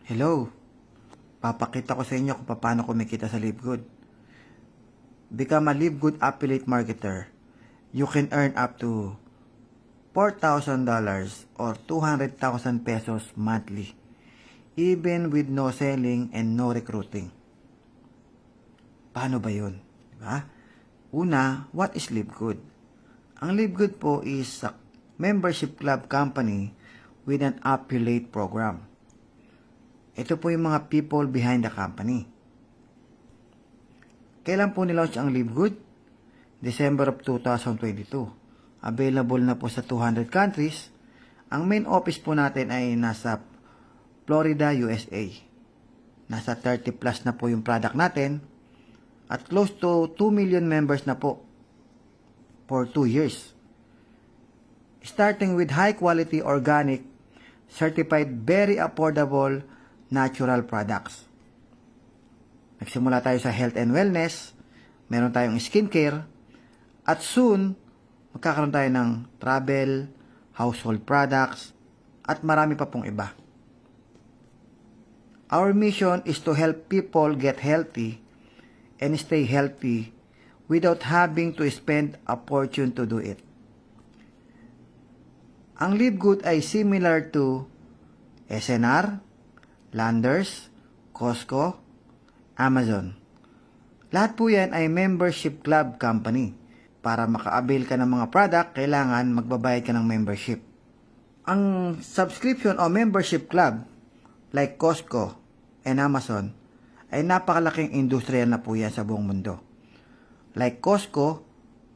Hello, papakita ko sa inyo kung paano kumikita sa LiveGood. Become a LiveGood affiliate marketer. You can earn up to $4,000 or 200,000 pesos monthly, even with no selling and no recruiting. Paano ba yun? Diba? Una, what is LiveGood? Ang LiveGood po is a membership club company with an affiliate program. Ito po yung mga people behind the company. Kailan po nilaunch ang LiveGood? December of 2022. Available na po sa 200 countries. Ang main office po natin ay nasa Florida, USA. Nasa 30 plus na po yung product natin. At close to 2 million members na po for 2 years. Starting with high quality, organic, certified, very affordable, natural products. Nagsimula tayo sa health and wellness, meron tayong skincare, at soon, magkakaroon tayo ng travel, household products, at marami pa pong iba. Our mission is to help people get healthy and stay healthy without having to spend a fortune to do it. Ang LiveGood ay similar to SNR, Landers, Costco, Amazon. Lahat po yan ay membership club company. Para maka-avail ka ng mga product, kailangan magbabayad ka ng membership. Ang subscription o membership club, like Costco and Amazon, ay napakalaking industriya na po yan sa buong mundo. Like Costco,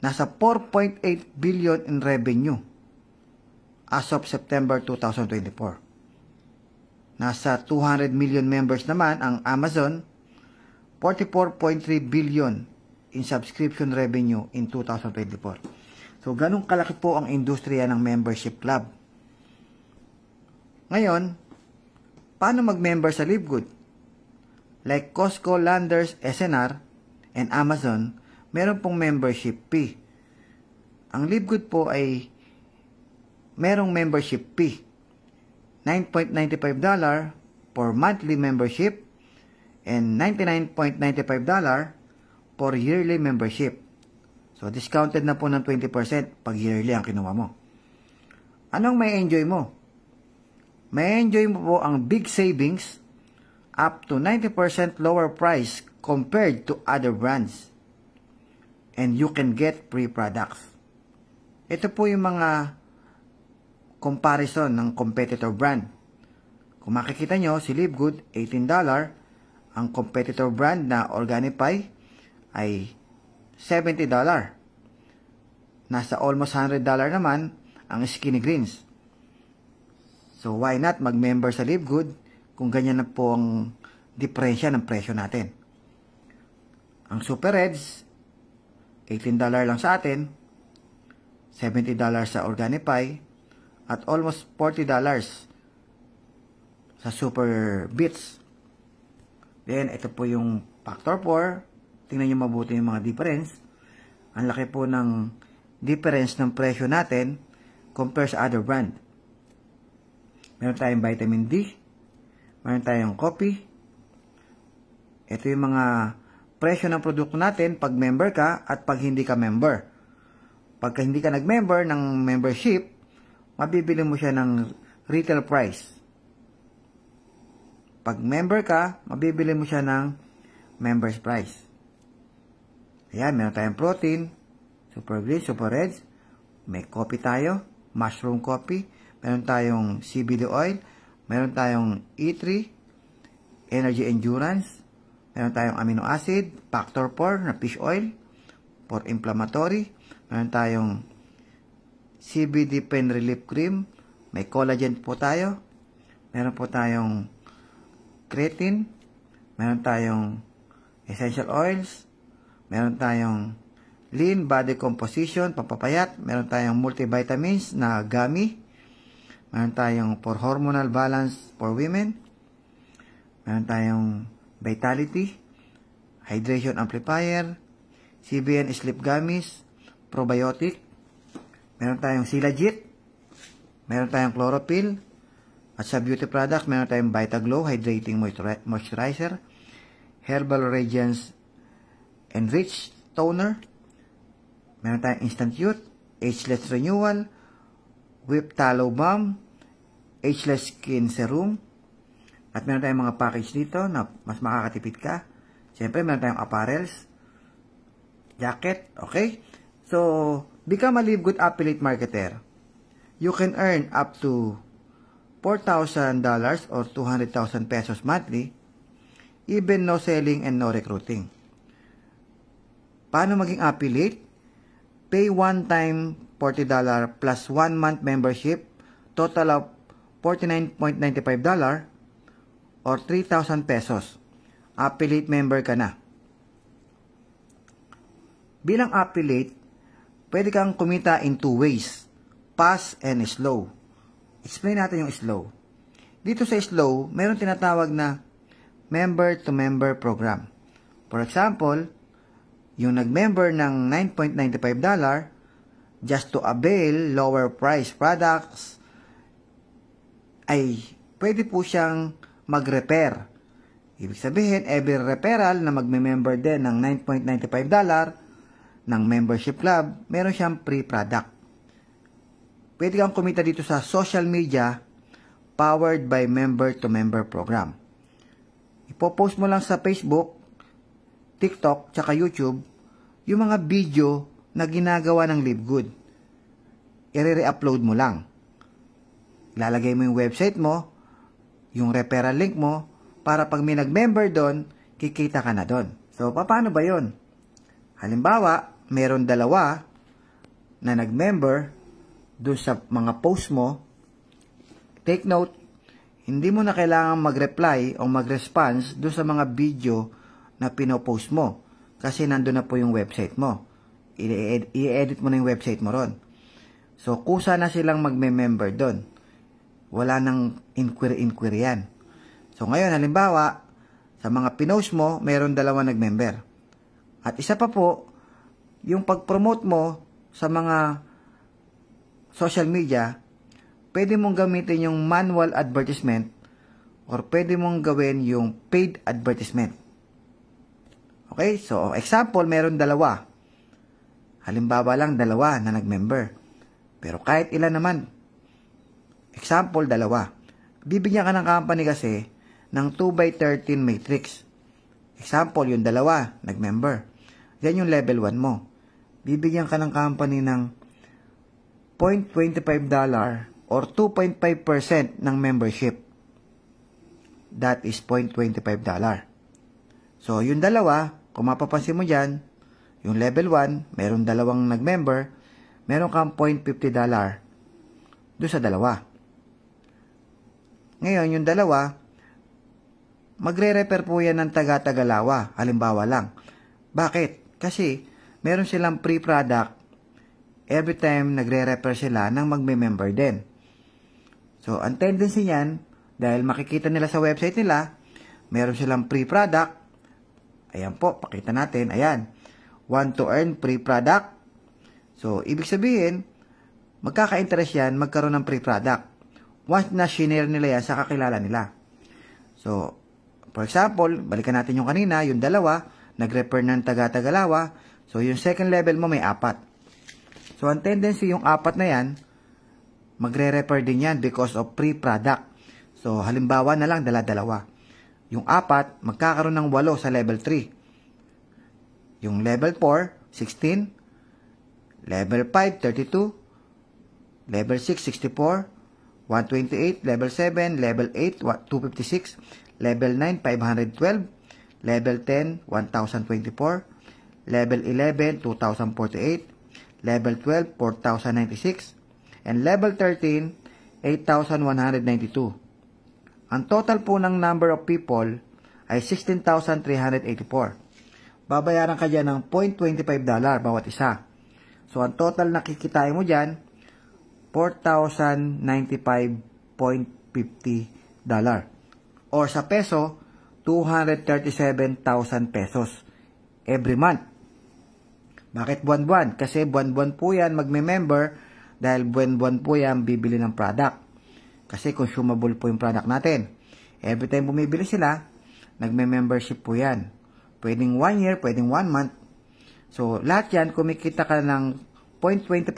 nasa 4.8 billion in revenue as of September 2024. Nasa 200 million members naman ang Amazon, 44.3 billion in subscription revenue in 2024. So, ganun kalaki po ang industriya ng membership club. Ngayon, paano mag-member sa LiveGood? Like Costco, Landers, SNR, and Amazon, meron pong membership fee. Ang LiveGood po ay merong membership fee. $9.95 for monthly membership and $99.95 for yearly membership. So, discounted na po ng 20% pag yearly ang kinuha mo. Anong may enjoy mo? May enjoy mo po ang big savings up to 90% lower price compared to other brands. And you can get free products. Ito po yung mga comparison ng competitor brand. Kung makikita nyo, si LiveGood, $18. Ang competitor brand na Organifi ay $70. Nasa almost $100 naman ang Skinny Greens. So, why not mag-member sa LiveGood kung ganyan na po ang diferensya ng presyo natin. Ang Super Reds, $18 lang sa atin, $70 sa Organifi, at almost $40 sa Super Beats. Then, ito po yung Factor 4. Tingnan nyo mabuti yung mga difference. Ang laki po ng difference ng presyo natin compared sa other brand. Meron tayong vitamin D. Meron tayong coffee. Ito yung mga presyo ng produkto natin pag member ka at pag hindi ka member. Pagka hindi ka nag-member ng membership, mabibili mo siya ng retail price. Pag member ka, mabibili mo siya ng members price. Ayan, meron tayong protein, Super Green, Super Reds, may coffee tayo, mushroom coffee, meron tayong CBD oil, meron tayong E3, energy endurance, meron tayong amino acid, factor 4 na fish oil, for inflammatory, meron tayong CBD Pain Relief Cream. May collagen po tayo. Meron po tayong creatine. Meron tayong essential oils. Meron tayong lean body composition, pampapayat. Meron tayong multivitamins na gummy. Meron tayong for hormonal balance for women. Meron tayong vitality, hydration amplifier, CBN sleep gummies, probiotic. Meron tayong Silagit, meron tayong chlorophyll, At sa beauty products, meron tayong Vitaglow Hydrating Moisturizer, Herbal Radiance Enriched Toner, meron tayong Instant Youth, Ageless Renewal, Whip Tallow Balm, Ageless Skin Serum, at meron tayong mga package dito na mas makakatipid ka. Siyempre, meron tayong apparels, jacket, okay? So, become a Live Good Affiliate Marketer. You can earn up to $4,000 or 200,000 pesos monthly, even no selling and no recruiting. Paano maging affiliate? Pay one-time $40 plus 1 month membership, total of $49.95 or 3,000 pesos. Affiliate member ka na. Bilang affiliate, pwede kang kumita in two ways, fast and slow. Explain natin yung slow. Dito sa slow, meron tinatawag na member-to-member program. For example, yung nag-member ng $9.95 just to avail lower price products ay pwede po siyang mag-repair. Ibig sabihin, every referral na magme-member din ng $9.95 ng membership club, meron siyang free product. Pwede kang kumita dito sa social media powered by member-to-member program. Ipopost mo lang sa Facebook, TikTok, tsaka YouTube yung mga video na ginagawa ng Live Good. I-re-upload mo lang. Ilalagay mo yung website mo, yung referral link mo, para pag may nag-member doon, kikita ka na doon. So, paano ba yun? Halimbawa, meron dalawa na nag-member doon sa mga post mo. Take note, hindi mo na kailangan mag-reply o mag-response doon sa mga video na pinopost mo. Kasi nandun na po yung website mo. I-edit mo na yung website mo ron. So, kusa na silang magme-member doon. Wala nang inquiry yan. So, ngayon, halimbawa, sa mga pinost mo, meron dalawa nag-member. At isa pa po, yung pag-promote mo sa mga social media, pwede mong gamitin yung manual advertisement or pwede mong gawin yung paid advertisement. Okay? So, example, meron dalawa. Halimbawa lang, dalawa na nag-member. Pero kahit ilan naman. Example, dalawa. Bibigyan ka ng company kasi ng 2x13 matrix. Example, yung dalawa, nag-member. Yan yung level 1 mo. Bibigyan ka ng company ng $0.25 or 2.5% ng membership. That is $0.25. So, yung dalawa, kung mapapansin mo dyan, yung level 1, meron dalawang nag-member, meron kang $0.50 doon sa dalawa. Ngayon, yung dalawa, magre-refer po yan ng taga-Tagalawa, halimbawa lang. Bakit? Kasi, meron silang free product every time nagre-refer sila ng magme-member din. So, ang tendency niyan, dahil makikita nila sa website nila, meron silang free product. Ayan po, pakita natin. Ayan. Want to earn free product. So, ibig sabihin, magkaka-interest yan, magkaroon ng free product. Once na shinare nila yan sa kakilala nila. So, for example, balikan natin yung kanina, yung dalawa, nag-refer ng taga-Tagalawa. So, yung second level mo may 4. So, ang tendency yung 4 na yan, magre-refer din yan because of free product. So, halimbawa na lang, dala-dalawa. Yung 4, magkakaroon ng 8 sa level 3. Yung level 4, 16. Level 5, 32. Level 6, 64. 128. Level 7, level 8, 256. Level 9, 512. Level 10, 1024. Level 11, 2048. Level 12, 4,096. And level 13, 8,192. Ang total po ng number of people ay 16,384. Babayaran ka dyan ng $0.25 bawat isa. So, ang total na kikitain mo dyan, $4,095.50. Or sa peso, 237,000 pesos every month. Bakit buwan-buwan? Kasi buwan-buwan po yan magme-member dahil buwan-buwan po yan bibili ng product. Kasi consumable po yung product natin. Every time bumibili sila, nagme-membership po yan. Pwedeng 1 year, pwedeng 1 month. So, lahat yan, kumikita ka ng $0.25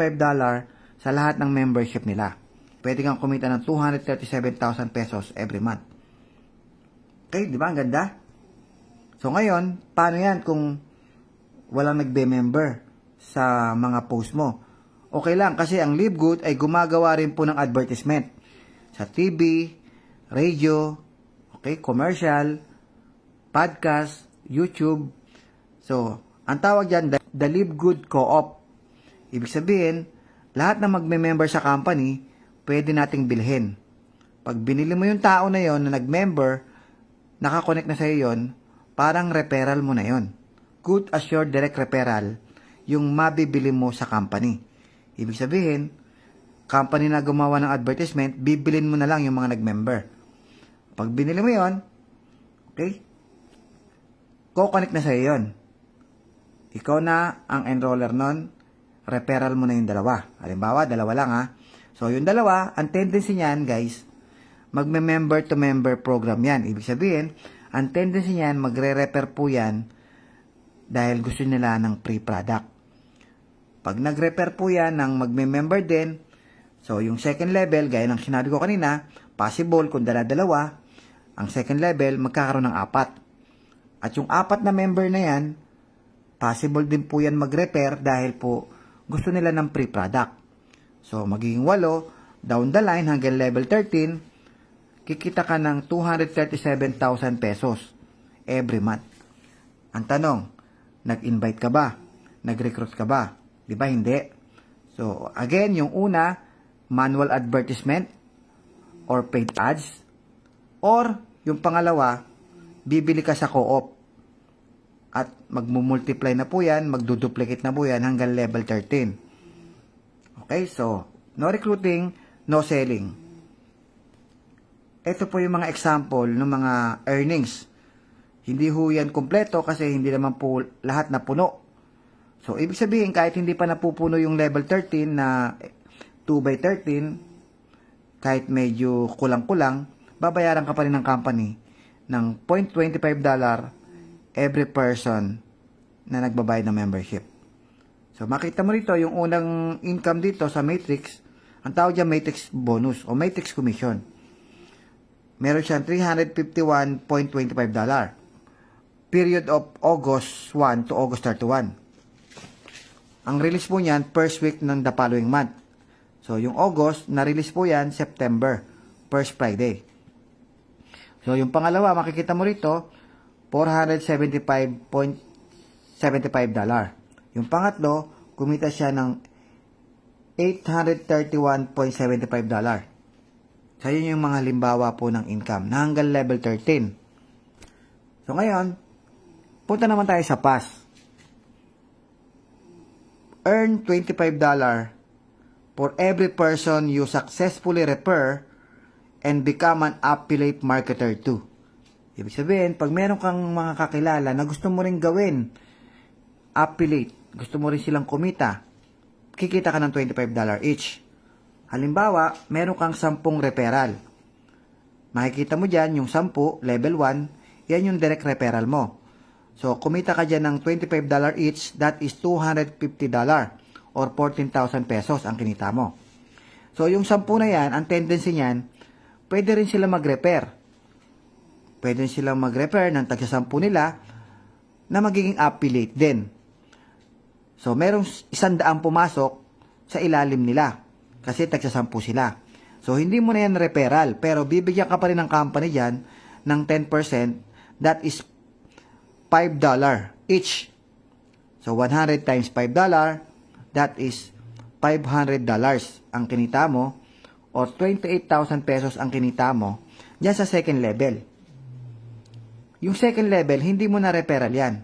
sa lahat ng membership nila. Pwede kang kumita ng 237,000 pesos every month. Okay, di ba? Ang ganda. So, ngayon, paano yan kung walang nagbe-member sa mga post mo? Okay lang, kasi ang Livegood ay gumagawa rin po ng advertisement sa TV, radio, okay, commercial, podcast, YouTube. So, ang tawag dyan, the Livegood Co-op. Ibig sabihin, lahat na magme-member sa company, pwede nating bilhin. Pag binili mo yung tao na yon na nag-member, nakakonect na sa'yo yon, parang referral mo na yon. Good assured direct referral, yung mabibili mo sa company. Ibig sabihin, company na gumawa ng advertisement, bibilin mo na lang yung mga nag-member. Pag binili mo yon, okay, ko-connect na sa'yo yon. Ikaw na ang enroller nun, referral mo na yung dalawa. Halimbawa, dalawa lang ha. So, yung dalawa, ang tendency niyan, guys, magme-member to member program yan. Ibig sabihin, ang tendency niyan, magre-refer po yan dahil gusto nila ng free product. Pag nag-refer po yan ng magme-member din, so yung second level, gaya ng sinabi ko kanina, possible kung dala-dalawa, ang second level, magkakaroon ng 4. At yung 4 na member na yan, possible din po yan mag-refer dahil po gusto nila ng free product. So, magiging 8, down the line hanggang level 13, kikita ka ng 237,000 pesos every month. Ang tanong, nag-invite ka ba? Nag-recruit ka ba? Di ba hindi? So, again, yung una, manual advertisement or paid ads. Or, yung pangalawa, bibili ka sa co-op. At magmumultiply na po yan, magduduplicate na po yan hanggang level 13. Okay, so, no recruiting, no selling. Ito po yung mga example ng mga earnings. Hindi ho yan kompleto kasi hindi naman po lahat na puno. So, ibig sabihin, kahit hindi pa napupuno yung level 13 na 2/13, kahit medyo kulang-kulang, babayaran ka pa rin ng company ng $0.25 every person na nagbabayad ng membership. So, makita mo rito, yung unang income dito sa matrix, ang tawag dyan matrix bonus o matrix commission. Meron siyang $351.25. Period of August 1 to August 31. Ang release po niyan, first week ng the following month. So, yung August, na-release po yan September, first Friday. So, yung pangalawa, makikita mo rito, $475.75. Yung pangatlo, kumita siya ng $831.75. So, yun yung mga halimbawa po ng income na hanggang level 13. So, ngayon, punta naman tayo sa pass. Earn $25 for every person you successfully refer and become an affiliate marketer too. Ibig sabihin, pag meron kang mga kakilala na gusto mo rin gawin, affiliate, gusto mo rin silang kumita, kikita ka ng $25 each. Halimbawa, meron kang 10 referral. Makikita mo dyan yung 10, level 1, yan yung direct referral mo. So, kumita ka dyan ng $25 each, that is $250 or 14,000 pesos ang kinita mo. So, yung 10 na yan, ang tendency niyan, pwede rin sila mag-refer. Pwede rin sila mag-refer ng tagsa 10 nila na magiging affiliate din. So, merong 100 pumasok sa ilalim nila kasi tagsa 10 sila. So, hindi mo na yan referral, pero bibigyan ka pa rin ng company dyan ng 10%, that is $5 each. So, 100 times $5, that is $500 ang kinita mo or 28,000 pesos ang kinita mo dyan sa second level. Yung second level, hindi mo na referral yan.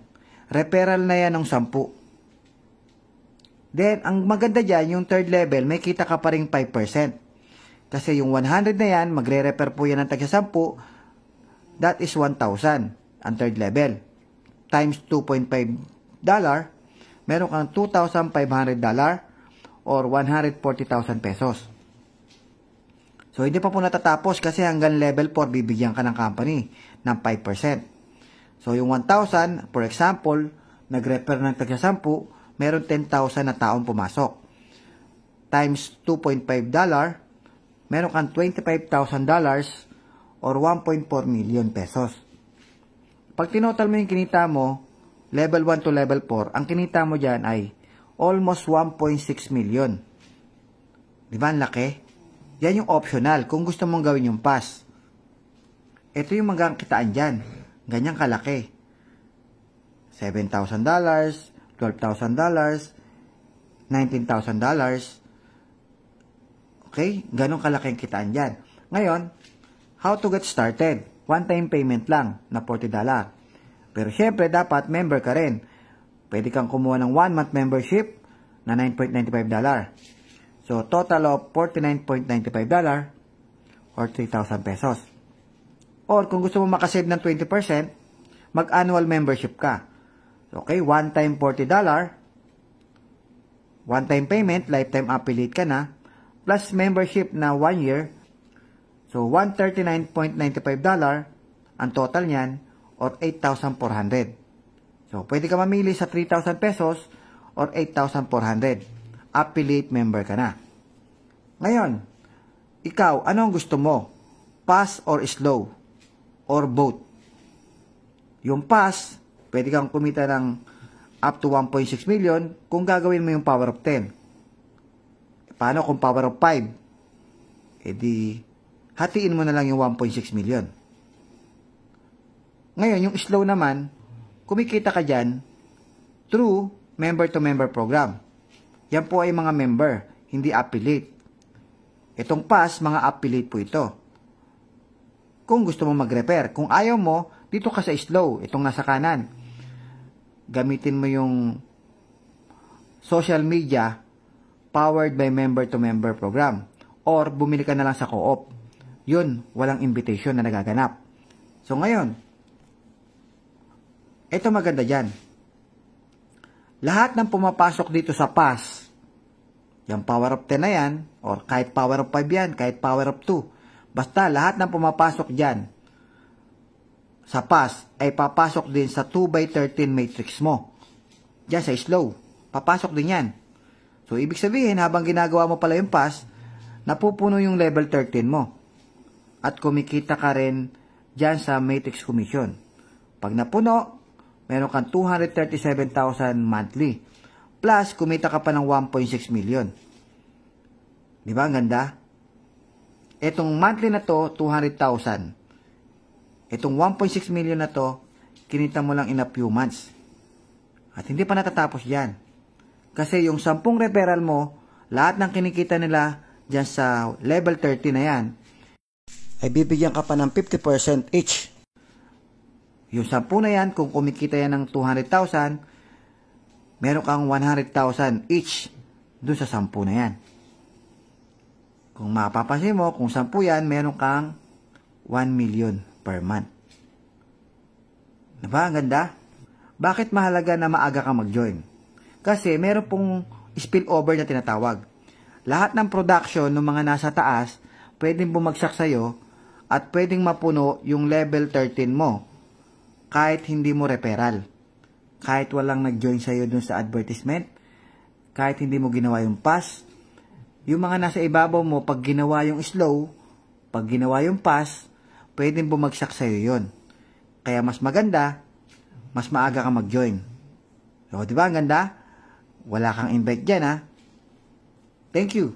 Referral na yan ng 10. Then, ang maganda dyan, yung third level, may kita ka pa rin 5%. Kasi yung 100 na yan, magre-refer po yan ng tagsa 10, that is 1,000 ang third level. Times $2.5, meron kang $2,500 or 140,000 pesos. So, hindi pa po natatapos kasi hanggang level 4, bibigyan ka ng company ng 5%. So, yung 1,000, for example, nag-refer ng tagsa 10, meron 10,000 na taong pumasok. Times $2.5, meron kang $25,000 or 1.4 million pesos. Pag tinotal mo yung kinita mo, level 1 to level 4, ang kinita mo dyan ay almost 1.6 million. Di ba ang laki? Yan yung optional kung gusto mong gawin yung pass. Ito yung magkakitaan dyan. Ganyang kalaki. $7,000, $12,000, $19,000. Okay? Ganong kalaki ang kitaan dyan. Ngayon, how to get started? One-time payment lang na $40. Pero syempre, dapat member ka rin. Pwede kang kumuha ng 1-month membership na $9.95. So, total of $49.95 or 3,000 pesos. Or, kung gusto mo makasave ng 20%, mag-annual membership ka. Okay, one-time $40, one-time payment, lifetime affiliate ka na, plus membership na 1 year. So, $139.95 ang total niyan or 8,400. So, pwede ka mamili sa 3,000 pesos or 8,400. Affiliate member ka na. Ngayon, ikaw, ano ang gusto mo? Pass or slow? Or both? Yung pass, pwede kang kumita ng up to 1.6 million kung gagawin mo yung power of 10. Paano kung power of 5? E di, hatiin mo na lang yung 1.6 million. Ngayon, yung slow naman, kumikita ka dyan through member-to-member program. Yan po ay mga member, hindi affiliate. Itong pass, mga affiliate po ito. Kung gusto mo mag-repair. Kung ayaw mo, dito ka sa slow, itong nasa kanan. Gamitin mo yung social media powered by member-to-member program. Or bumili ka na lang sa co-op. Yun, walang invitation na nagaganap. So ngayon, ito maganda dyan. Lahat ng pumapasok dito sa pass, yung power of 10 na yan, or kahit power of 5 yan, kahit power of 2, basta lahat ng pumapasok dyan sa pass ay papasok din sa 2x13 matrix mo. Diyan sa slow, papasok din yan. So, ibig sabihin, habang ginagawa mo pala yung pass, napupuno yung level 13 mo. At kumikita ka rin dyan sa matrix commission. Pag napuno, meron kang 237,000 monthly. Plus, kumita ka pa ng 1.6 million. Di ba? Ang ganda? Itong monthly na to, 200,000. Itong 1.6 million na to, kinita mo lang in a few months. At hindi pa natatapos yan. Kasi yung 10 referral mo, lahat ng kinikita nila dyan sa level 30 na yan, ay bibigyan ka pa ng 50% each. Yung 10 na yan, kung kumikita yan ng 200,000, meron kang 100,000 each doon sa 10 na yan. Kung mapapansin mo, kung 10 yan, meron kang 1 million per month. Diba? Ang ganda? Bakit mahalaga na maaga ka mag-join? Kasi meron pong spillover na tinatawag. Lahat ng production ng mga nasa taas, pwedeng bumagsak sa'yo at pwedeng mapuno yung level 13 mo. Kahit hindi mo referral, kahit walang nag-join sa'yo dun sa advertisement, kahit hindi mo ginawa yung pass, yung mga nasa ibabaw mo, pag ginawa yung slow, pag ginawa yung pass, pwedeng bumagsak sa'yo yun. Kaya mas maganda, mas maaga ka mag-join. So, di ba ang ganda? Wala kang invite dyan, ha? Thank you.